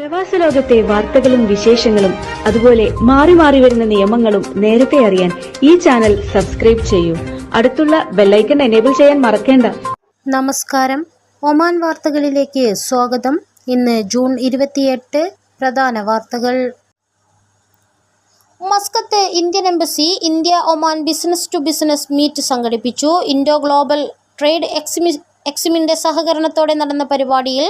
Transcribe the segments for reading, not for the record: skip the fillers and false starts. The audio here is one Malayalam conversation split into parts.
പ്രവാസ ലോകത്തെ വാർത്തകളും വിശേഷങ്ങളും അതുപോലെ മാറി മാറി വരുന്ന നിയമങ്ങളും നേരത്തെ അറിയാൻ ഈ ചാനൽ സബ്സ്ക്രൈബ് ചെയ്യൂ. അടുത്തുള്ള ബെല്ലൈക്കൺ എനേബിൾ ചെയ്യാൻ മറക്കേണ്ട. നമസ്കാരം. ഒമാൻ വാർത്തകളിലേക്ക് സ്വാഗതം. ഇന്ന് ജൂൺ 28. പ്രധാന വാർത്തകൾ. Muscat Indian embassy India Oman business to business meet സംഘടിപ്പിച്ചു. ഇൻഡോ ഗ്ലോബൽ ട്രേഡ് എക്സിമിന്റെ സഹകരണത്തോടെ നടന്ന പരിപാടിയിൽ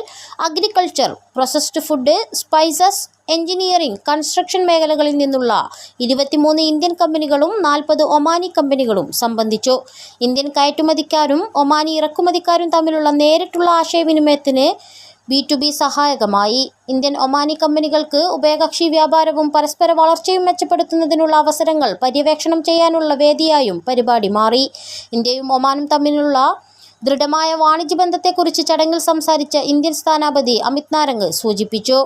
agriculture, processed food, spices, engineering, construction മേഖലകളിൽ നിന്നുള്ള 23 ഇന്ത്യൻ കമ്പനികളും 40 ഒമാനി കമ്പനികളും സംബന്ധിച്ചു. ഇന്ത്യൻ കയറ്റുമതിക്കാരും ഒമാനി ഇറക്കുമതിക്കാരും തമ്മിലുള്ള നേരിട്ടുള്ള ആശയവിനിമയത്തിന് B2B സഹായകമായി. ഇന്ത്യൻ ഒമാനി കമ്പനികൾക്ക് ഉഭയകക്ഷി വ്യാപാരവും പരസ്പര വളർച്ചയും മെച്ചപ്പെടുത്തുന്നതിനുള്ള അവസരങ്ങൾ പര്യവേക്ഷണം ചെയ്യാനുള്ള വേദിയായും പരിപാടി മാറി. ഇന്ത്യയും ഒമാനും തമ്മിലുള്ള ദൃഢമായ വാണിജ്യ ബന്ധത്തെക്കുറിച്ച് ചടങ്ങിൽ സംസാരിച്ച ഇന്ത്യൻ സ്ഥാനപതി അമിത് നാരംഗ് സൂചിപ്പിച്ചു.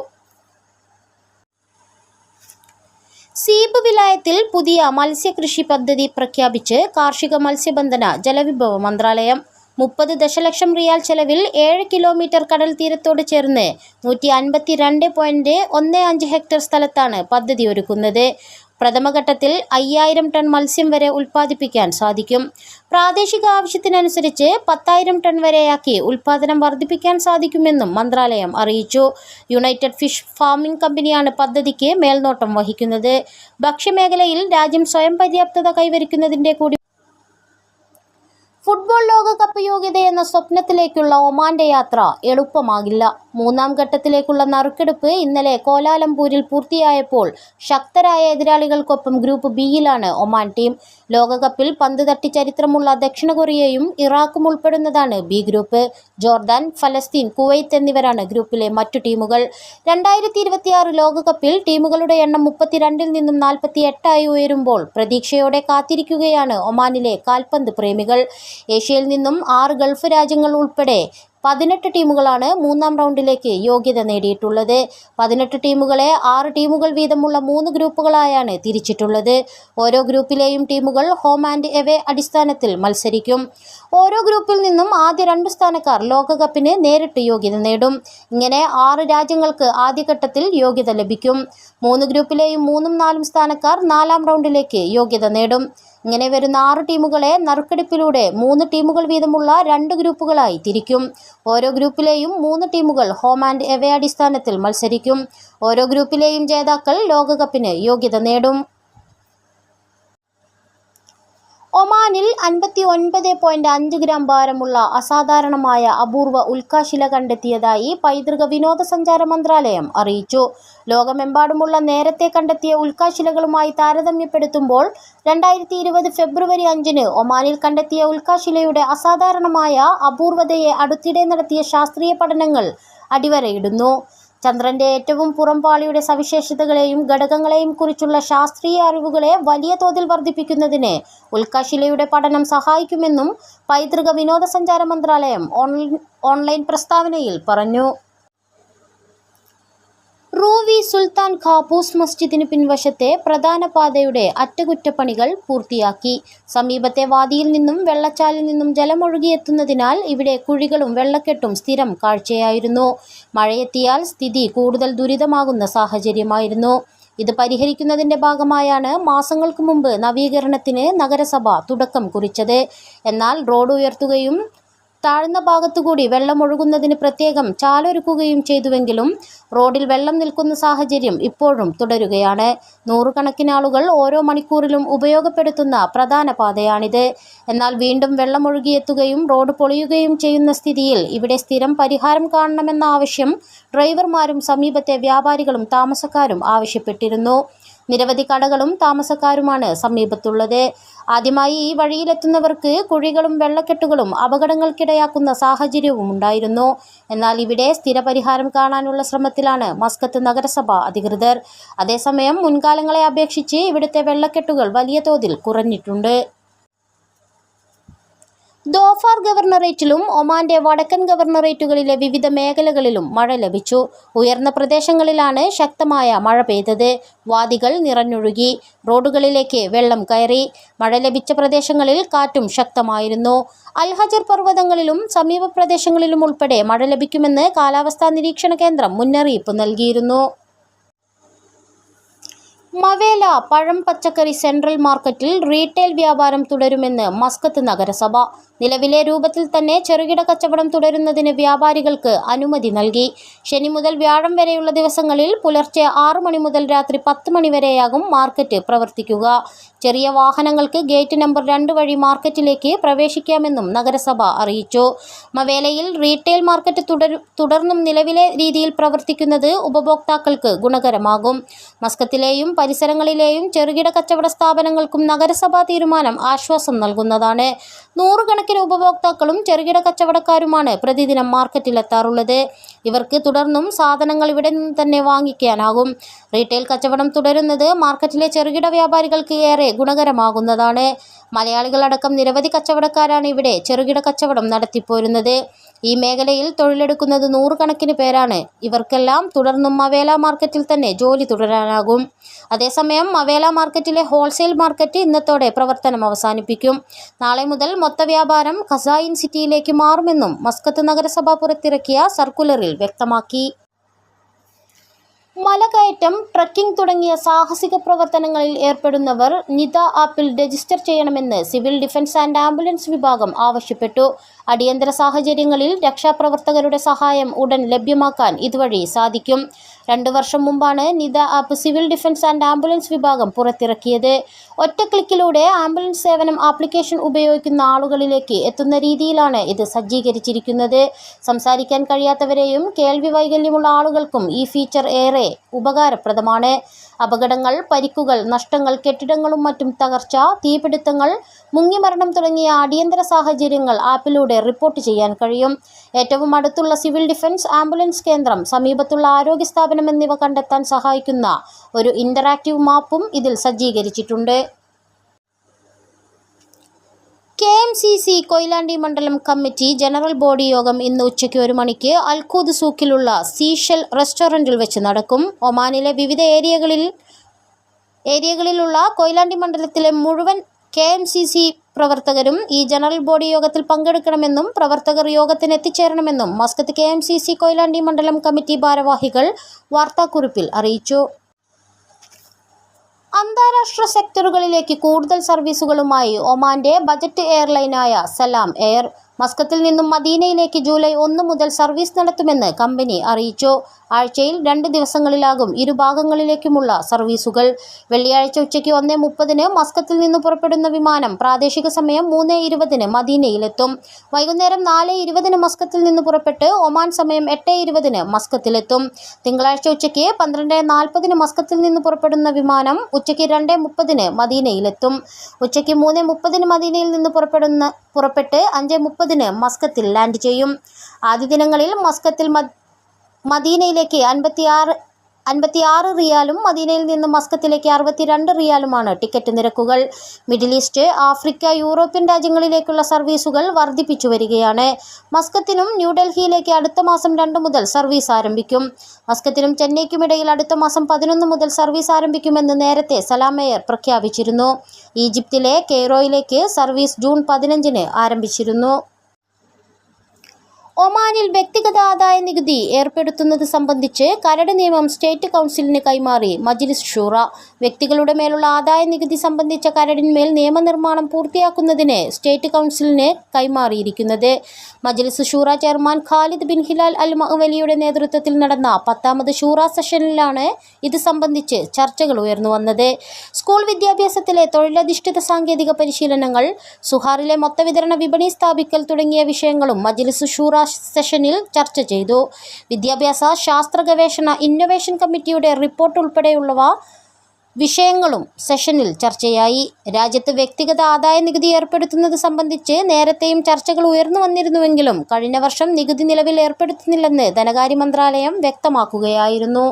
സീബ് വിലായത്തിൽ പുതിയ മത്സ്യകൃഷി പദ്ധതി പ്രഖ്യാപിച്ച് കാർഷിക മത്സ്യബന്ധന ജലവിഭവ മന്ത്രാലയം. 30 ദശലക്ഷം റിയാൽ ചെലവിൽ 7 കിലോമീറ്റർ കടൽ തീരത്തോട് ചേർന്ന് 152.15 ഹെക്ടർ സ്ഥലത്താണ് പദ്ധതി ഒരുക്കുന്നത്. പ്രഥമഘട്ടത്തിൽ 5000 ടൺ മത്സ്യം വരെ ഉൽപ്പാദിപ്പിക്കാൻ സാധിക്കും. പ്രാദേശിക ആവശ്യത്തിനനുസരിച്ച് 10,000 ടൺ വരെയാക്കി ഉൽപ്പാദനം വർദ്ധിപ്പിക്കാൻ സാധിക്കുമെന്നും മന്ത്രാലയം അറിയിച്ചു. യുണൈറ്റഡ് ഫിഷ് ഫാമിംഗ് കമ്പനിയാണ് പദ്ധതിക്ക് മേൽനോട്ടം വഹിക്കുന്നത്. ഭക്ഷ്യമേഖലയിൽ രാജ്യം സ്വയം പര്യാപ്തത കൈവരിക്കുന്നതിൻ്റെ കൂടി ഫുട്ബോൾ ലോകകപ്പ് യോഗ്യത എന്ന സ്വപ്നത്തിലേക്കുള്ള ഒമാന്റെ യാത്ര എളുപ്പമാകില്ല. 3ാം ഘട്ടത്തിലേക്കുള്ള നറുക്കെടുപ്പ് ഇന്നലെ കോലാലംപൂരിൽ പൂർത്തിയായപ്പോൾ ശക്തരായ എതിരാളികൾക്കൊപ്പം ഗ്രൂപ്പ് ബിയിലാണ് ഒമാൻ ടീം. ലോകകപ്പിൽ പന്ത് തട്ടി ചരിത്രമുള്ള ദക്ഷിണ കൊറിയയും ഇറാഖും ഉൾപ്പെടുന്നതാണ് ബി ഗ്രൂപ്പ്. ജോർദാൻ, ഫലസ്തീൻ, കുവൈത്ത് എന്നിവരാണ് ഗ്രൂപ്പിലെ മറ്റു ടീമുകൾ. 2026 ലോകകപ്പിൽ ടീമുകളുടെ എണ്ണം 32-ൽ നിന്നും 48 ഉയരുമ്പോൾ പ്രതീക്ഷയോടെ കാത്തിരിക്കുകയാണ് ഒമാനിലെ കാൽപന്ത് പ്രേമികൾ. ഏഷ്യയിൽ നിന്നും 6 ഗൾഫ് രാജ്യങ്ങൾ ഉൾപ്പെടെ 18 ടീമുകളാണ് 3ാം റൗണ്ടിലേക്ക് യോഗ്യത നേടിയിട്ടുള്ളത്. 18 ടീമുകളെ 6 ടീമുകൾ വീതമുള്ള 3 ഗ്രൂപ്പുകളായാണ് തിരിച്ചിട്ടുള്ളത്. ഓരോ ഗ്രൂപ്പിലെയും ടീമുകൾ ഹോം ആൻഡ് എവേ അടിസ്ഥാനത്തിൽ മത്സരിക്കും. ഓരോ ഗ്രൂപ്പിൽ നിന്നും ആദ്യ 2 സ്ഥാനക്കാർ ലോകകപ്പിന് നേരിട്ട് യോഗ്യത നേടും. ഇങ്ങനെ 6 രാജ്യങ്ങൾക്ക് ആദ്യഘട്ടത്തിൽ യോഗ്യത ലഭിക്കും. 3 ഗ്രൂപ്പിലെയും 3ഉം 4ഉം സ്ഥാനക്കാർ 4ാം റൗണ്ടിലേക്ക് യോഗ്യത നേടും. ഇങ്ങനെ വരുന്ന 6 ടീമുകളെ നറുക്കെടുപ്പിലൂടെ 3 ടീമുകൾ വീതമുള്ള 2 ഗ്രൂപ്പുകളായി തിരിക്കും. ഓരോ ഗ്രൂപ്പിലെയും 3 ടീമുകൾ ഹോം ആൻഡ് എവേ അടിസ്ഥാനത്തിൽ മത്സരിക്കും. ഓരോ ഗ്രൂപ്പിലെയും ജേതാക്കൾ ലോകകപ്പിന് യോഗ്യത നേടും. ഒമാനിൽ 59.5 ഗ്രാം ഭാരമുള്ള അസാധാരണമായ അപൂർവ ഉൽക്കാശില കണ്ടെത്തിയതായി പൈതൃക വിനോദസഞ്ചാര മന്ത്രാലയം അറിയിച്ചു. ലോകമെമ്പാടുമുള്ള നേരത്തെ കണ്ടെത്തിയ ഉൽക്കാശിലകളുമായി താരതമ്യപ്പെടുത്തുമ്പോൾ 2020 ഫെബ്രുവരി 5-ന് ഒമാനിൽ കണ്ടെത്തിയ ഉൽക്കാശിലയുടെ അസാധാരണമായ അപൂർവതയെ അടുത്തിടെ നടത്തിയ ശാസ്ത്രീയ പഠനങ്ങൾ അടിവരയിടുന്നു. ചന്ദ്രന്റെ ഏറ്റവും പുറംപാളിയുടെ സവിശേഷതകളെയും ഘടകങ്ങളെയും കുറിച്ചുള്ള ശാസ്ത്രീയ അറിവുകളെ വലിയ തോതിൽ വർദ്ധിപ്പിക്കുന്നതിന് ഉൽക്കാശിലയുടെ പഠനം സഹായിക്കുമെന്നും പൈതൃക വിനോദസഞ്ചാര മന്ത്രാലയം ഓൺലൈൻ പ്രസ്താവനയിൽ പറഞ്ഞു. റൂവി സുൽത്താൻ ഖാബൂസ് മസ്ജിദിന് പിൻവശത്തെ പ്രധാന പാതയുടെ അറ്റകുറ്റപ്പണികൾ പൂർത്തിയാക്കി. സമീപത്തെ വാദിയിൽ നിന്നും വെള്ളച്ചാലിൽ നിന്നും ജലമൊഴുകിയെത്തുന്നതിനാൽ ഇവിടെ കുഴികളും വെള്ളക്കെട്ടും സ്ഥിരം കാഴ്ചയായിരുന്നു. മഴയെത്തിയാൽ സ്ഥിതി കൂടുതൽ ദുരിതമാകുന്ന സാഹചര്യമായിരുന്നു. ഇത് പരിഹരിക്കുന്നതിൻ്റെ ഭാഗമായാണ് മാസങ്ങൾക്ക് മുമ്പ് നവീകരണത്തിന് നഗരസഭ തുടക്കം കുറിച്ചത്. എന്നാൽ റോഡ് ഉയർത്തുകയും താഴ്ന്ന ഭാഗത്തുകൂടി വെള്ളം ഒഴുകുന്നതിന് പ്രത്യേകം ചാലൊരുക്കുകയും ചെയ്തുവെങ്കിലും റോഡിൽ വെള്ളം നിൽക്കുന്ന സാഹചര്യം ഇപ്പോഴും തുടരുകയാണ്. 100 കണക്കിന് ആളുകൾ ഓരോ മണിക്കൂറിലും ഉപയോഗപ്പെടുത്തുന്ന പ്രധാന പാതയാണിത്. എന്നാൽ വീണ്ടും വെള്ളം ഒഴുകിയെത്തുകയും റോഡ് പൊളിയുകയും ചെയ്യുന്ന സ്ഥിതിയിൽ ഇവിടെ സ്ഥിരം പരിഹാരം കാണണമെന്ന ആവശ്യം ഡ്രൈവർമാരും സമീപത്തെ വ്യാപാരികളും താമസക്കാരും ആവശ്യപ്പെട്ടിരുന്നു. നിരവധി കടകളും താമസക്കാരുമാണ് സമീപത്തുള്ളത്. ആദ്യമായി ഈ വഴിയിലെത്തുന്നവർക്ക് കുഴികളും വെള്ളക്കെട്ടുകളും അപകടങ്ങൾക്കിടയാക്കുന്ന സാഹചര്യവും ഉണ്ടായിരുന്നു. എന്നാൽ ഇവിടെ സ്ഥിരപരിഹാരം കാണാനുള്ള ശ്രമത്തിലാണ് മസ്കത്ത് നഗരസഭ അധികൃതർ. അതേസമയം മുൻകാലങ്ങളെ അപേക്ഷിച്ച് ഇവിടുത്തെ വെള്ളക്കെട്ടുകൾ വലിയ തോതിൽ കുറഞ്ഞിട്ടുണ്ട്. ധോഫാർ ഗവർണറേറ്റിലും ഒമാന്റെ വടക്കൻ ഗവർണറേറ്റുകളിലെ വിവിധ മേഖലകളിലും മഴ ലഭിച്ചു. ഉയർന്ന പ്രദേശങ്ങളിലാണ് ശക്തമായ മഴ പെയ്തത്. വാദികൾ നിറഞ്ഞൊഴുകി, റോഡുകളിലേക്ക് വെള്ളം കയറി. മഴ ലഭിച്ച പ്രദേശങ്ങളിൽ കാറ്റും ശക്തമായിരുന്നു. അൽഹജർ പർവ്വതങ്ങളിലും സമീപ പ്രദേശങ്ങളിലും ഉൾപ്പെടെ മഴ ലഭിക്കുമെന്ന് കാലാവസ്ഥാ നിരീക്ഷണ കേന്ദ്രം മുന്നറിയിപ്പ് നൽകിയിരുന്നു. മവേല പഴം പച്ചക്കറി സെൻട്രൽ മാർക്കറ്റിൽ റീറ്റെയിൽ വ്യാപാരം തുടരുമെന്ന് മസ്കത്ത് നഗരസഭ. നിലവിലെ രൂപത്തിൽ തന്നെ ചെറുകിട കച്ചവടം തുടരുന്നതിന് വ്യാപാരികൾക്ക് അനുമതി നൽകി. ശനി മുതൽ വ്യാഴം വരെയുള്ള ദിവസങ്ങളിൽ പുലർച്ചെ 6 മണി മുതൽ രാത്രി 10 മണി വരെയാകും മാർക്കറ്റ് പ്രവർത്തിക്കുക. ചെറിയ വാഹനങ്ങൾക്ക് ഗേറ്റ് നമ്പർ 2 വഴി മാർക്കറ്റിലേക്ക് പ്രവേശിക്കാമെന്നും നഗരസഭ അറിയിച്ചു. മവേലയിൽ റീറ്റെയിൽ മാർക്കറ്റ് തുടർന്നും നിലവിലെ രീതിയിൽ പ്രവർത്തിക്കുന്നത് ഉപഭോക്താക്കൾക്ക് ഗുണകരമാകും. മസ്കത്തിലെയും പരിസരങ്ങളിലെയും ചെറുകിട കച്ചവട സ്ഥാപനങ്ങൾക്കും നഗരസഭാ തീരുമാനം ആശ്വാസം നൽകുന്നതാണ്. 100 കണക്കിന് ഉപഭോക്താക്കളും ചെറുകിട കച്ചവടക്കാരുമാണ് പ്രതിദിനം മാർക്കറ്റിലെത്താറുള്ളത്. ഇവർക്ക് തുടർന്നും സാധനങ്ങൾ ഇവിടെ നിന്ന് തന്നെ വാങ്ങിക്കാനാകും. റീറ്റെയിൽ കച്ചവടം തുടരുന്നത് മാർക്കറ്റിലെ ചെറുകിട വ്യാപാരികൾക്ക് ഏറെ ഗുണകരമാകുന്നതാണ്. മലയാളികളടക്കം നിരവധി കച്ചവടക്കാരാണ് ഇവിടെ ചെറുകിട കച്ചവടം നടത്തിപ്പോരുന്നത്. ഈ മേഖലയിൽ തൊഴിലെടുക്കുന്നത് 100 കണക്കിന് പേരാണ്. ഇവർക്കെല്ലാം തുടർന്നും മവേല മാർക്കറ്റിൽ തന്നെ ജോലി തുടരാനാകും. അതേസമയം മവേല മാർക്കറ്റിലെ ഹോൾസെയിൽ മാർക്കറ്റ് ഇന്നത്തോടെ പ്രവർത്തനം അവസാനിപ്പിക്കും. നാളെ മുതൽ മൊത്ത വ്യാപാരം ഖസായിൻ സിറ്റിയിലേക്ക് മാറുമെന്നും മസ്കത്ത് നഗരസഭ പുറത്തിറക്കിയ സർക്കുലറിൽ വ്യക്തമാക്കി. മലകയറ്റം, ട്രക്കിംഗ് തുടങ്ങിയ സാഹസിക പ്രവർത്തനങ്ങളിൽ ഏർപ്പെടുന്നവർ നിദ ആപ്പിൽ രജിസ്റ്റർ ചെയ്യണമെന്ന് സിവിൽ ഡിഫൻസ് ആൻഡ് ആംബുലൻസ് വിഭാഗം ആവശ്യപ്പെട്ടു. അടിയന്തര സാഹചര്യങ്ങളിൽ രക്ഷാപ്രവർത്തകരുടെ സഹായം ഉടൻ ലഭ്യമാക്കാൻ ഇതുവഴി സാധിക്കും. 2 വർഷം മുമ്പാണ് Nida app civil defence and ambulance വിഭാഗം പുറത്തിറക്കിയത്. ഒറ്റ ക്ലിക്കിലൂടെ ആംബുലൻസ് സേവനം ആപ്ലിക്കേഷൻ ഉപയോഗിക്കുന്ന ആളുകളിലേക്ക് എത്തുന്ന രീതിയിലാണ് ഇത് സജ്ജീകരിച്ചിരിക്കുന്നത്. സംസാരിക്കാൻ കഴിയാത്തവരെയും കേൾവി വൈകല്യമുള്ള ആളുകൾക്കും ഈ ഫീച്ചർ ഏറെ ഉപകാരപ്രദമാണ്. അപകടങ്ങൾ, പരിക്കുകൾ, നഷ്ടങ്ങൾ, കെട്ടിടങ്ങളും മറ്റും തകർച്ച, തീപിടുത്തങ്ങൾ, മുങ്ങിമരണം തുടങ്ങിയ അടിയന്തര സാഹചര്യങ്ങൾ ആപ്പിലൂടെ റിപ്പോർട്ട് ചെയ്യാൻ കഴിയും. ഏറ്റവും അടുത്തുള്ള സിവിൽ ഡിഫൻസ് ആംബുലൻസ് കേന്ദ്രം, സമീപത്തുള്ള ആരോഗ്യ സ്ഥാപനം എന്നിവ കണ്ടെത്താൻ സഹായിക്കുന്ന ഒരു ഇന്ററാക്റ്റീവ് മാപ്പും ഇതിൽ സജ്ജീകരിച്ചിട്ടുണ്ട്. KMCC കൊയിലാണ്ടി മണ്ഡലം കമ്മിറ്റി ജനറൽ ബോഡി യോഗം ഇന്ന് ഉച്ചയ്ക്ക് 1 മണിക്ക് അൽഖൂദ് സൂക്കിലുള്ള സീഷെൽ റെസ്റ്റോറൻറ്റിൽ വെച്ച് നടക്കും. ഒമാനിലെ വിവിധ ഏരിയകളിലുള്ള കൊയിലാണ്ടി മണ്ഡലത്തിലെ മുഴുവൻ KMCC പ്രവർത്തകരും ഈ ജനറൽ ബോഡി യോഗത്തിൽ പങ്കെടുക്കണമെന്നും പ്രവർത്തകർ യോഗത്തിന് എത്തിച്ചേരണമെന്നും മസ്കത്ത് KMCC കൊയിലാണ്ടി മണ്ഡലം കമ്മിറ്റി ഭാരവാഹികൾ വാർത്താക്കുറിപ്പിൽ അറിയിച്ചു. അന്താരാഷ്ട്ര സെക്ടറുകളിലേക്ക് കൂടുതൽ സർവീസുകളുമായി ഒമാന്റെ ബജറ്റ് എയർലൈനായ സലാം എയർ മസ്കത്തിൽ നിന്നും മദീനയിലേക്ക് ജൂലൈ 1 മുതൽ സർവീസ് നടത്തുമെന്ന് കമ്പനി അറിയിച്ചു. ആഴ്ചയിൽ 2 ദിവസങ്ങളിലാകും ഇരുഭാഗങ്ങളിലേക്കുമുള്ള സർവീസുകൾ. വെള്ളിയാഴ്ച ഉച്ചയ്ക്ക് 1:30 മസ്കത്തിൽ നിന്ന് പുറപ്പെടുന്ന വിമാനം പ്രാദേശിക സമയം 3:20 മദീനയിലെത്തും. വൈകുന്നേരം 4:20 മസ്കത്തിൽ നിന്ന് പുറപ്പെട്ട് ഒമാൻ സമയം 8:20 മസ്കത്തിലെത്തും. തിങ്കളാഴ്ച ഉച്ചയ്ക്ക് 12:40 മസ്കത്തിൽ നിന്ന് പുറപ്പെടുന്ന വിമാനം ഉച്ചയ്ക്ക് 2:30 മദീനയിലെത്തും. ഉച്ചയ്ക്ക് 3:30 മദീനയിൽ നിന്ന് പുറപ്പെട്ട് 5:30 മസ്കത്തിൽ ലാൻഡ് ചെയ്യും. ആദ്യ ദിനങ്ങളിൽ മസ്കത്തിൽ മദീനയിലേക്ക് 56 റിയാലും മദീനയിൽ നിന്ന് മസ്കത്തിലേക്ക് 62 റിയാലുമാണ് ടിക്കറ്റ് നിരക്കുകൾ. മിഡിൽ ഈസ്റ്റ്, ആഫ്രിക്ക, യൂറോപ്യൻ രാജ്യങ്ങളിലേക്കുള്ള സർവീസുകൾ വർദ്ധിപ്പിച്ചു വരികയാണ്. മസ്കത്തിനും ന്യൂഡൽഹിയിലേക്ക് അടുത്ത മാസം 2 മുതൽ സർവീസ് ആരംഭിക്കും. മസ്കത്തിനും ചെന്നൈക്കുമിടയിൽ അടുത്ത മാസം 11 മുതൽ സർവീസ് ആരംഭിക്കുമെന്ന് നേരത്തെ സലാം എയർ പ്രഖ്യാപിച്ചിരുന്നു. ഈജിപ്തിലെ കെയ്റോയിലേക്ക് സർവീസ് ജൂൺ 15 ആരംഭിച്ചിരുന്നു. ഒമാനിൽ വ്യക്തിഗത ആദായ നികുതി ഏർപ്പെടുത്തുന്നത് സംബന്ധിച്ച് കരട് നിയമം സ്റ്റേറ്റ് കൗൺസിലിന് കൈമാറി മജ്ലിസ് ഷൂറ. വ്യക്തികളുടെ മേലുള്ള ആദായ നികുതി സംബന്ധിച്ച കരടിന്മേൽ നിയമനിർമ്മാണം പൂർത്തിയാക്കുന്നതിന് സ്റ്റേറ്റ് കൗൺസിലിന് കൈമാറിയിരിക്കുന്നത്. മജ്ലിസ് ഷൂറ ചെയർമാൻ ഖാലിദ് ബിൻ ഹിലാൽ അൽ മഅ്വലിയുടെ നേതൃത്വത്തിൽ നടന്ന 10ാമത് ഷൂറ സെഷനിലാണ് ഇത് സംബന്ധിച്ച് ചർച്ചകൾ ഉയർന്നു വന്നത്. സ്കൂൾ വിദ്യാഭ്യാസത്തിലെ തൊഴിലധിഷ്ഠിത സാങ്കേതിക പരിശീലനങ്ങൾ, സുഹാറിലെ മൊത്തവിതരണ വിപണി സ്ഥാപിക്കൽ തുടങ്ങിയ വിഷയങ്ങളും മജ്ലിസ് ഷൂറ സെഷനിൽ ചർച്ച ചെയ്തു. വിദ്യാഭ്യാസ, ശാസ്ത്ര ഗവേഷണ, ഇന്നൊവേഷൻ കമ്മിറ്റിയുടെ റിപ്പോർട്ട് ഉൾപ്പെടെയുള്ളവ വിഷയങ്ങളും സെഷനിൽ ചർച്ചയായി. രാജ്യത്ത് വ്യക്തിഗത ആദായ നികുതി ഏർപ്പെടുത്തുന്നത് സംബന്ധിച്ച് നേരത്തെയും ചർച്ചകൾ ഉയർന്നു വന്നിരുന്നുവെങ്കിലും കഴിഞ്ഞ വർഷം നികുതി നിലവിൽ ഏർപ്പെടുത്തുന്നില്ലെന്ന് ധനകാര്യ മന്ത്രാലയം വ്യക്തമാക്കുകയായിരുന്നു.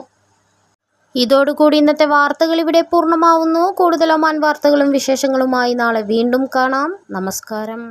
ഇതോടുകൂടി ഇന്നത്തെ വാർത്തകൾ ഇവിടെ പൂർണ്ണമാവുന്നു. കൂടുതൽ ഒമാൻ വാർത്തകളും വിശേഷങ്ങളുമായി നാളെ വീണ്ടും കാണാം. നമസ്കാരം.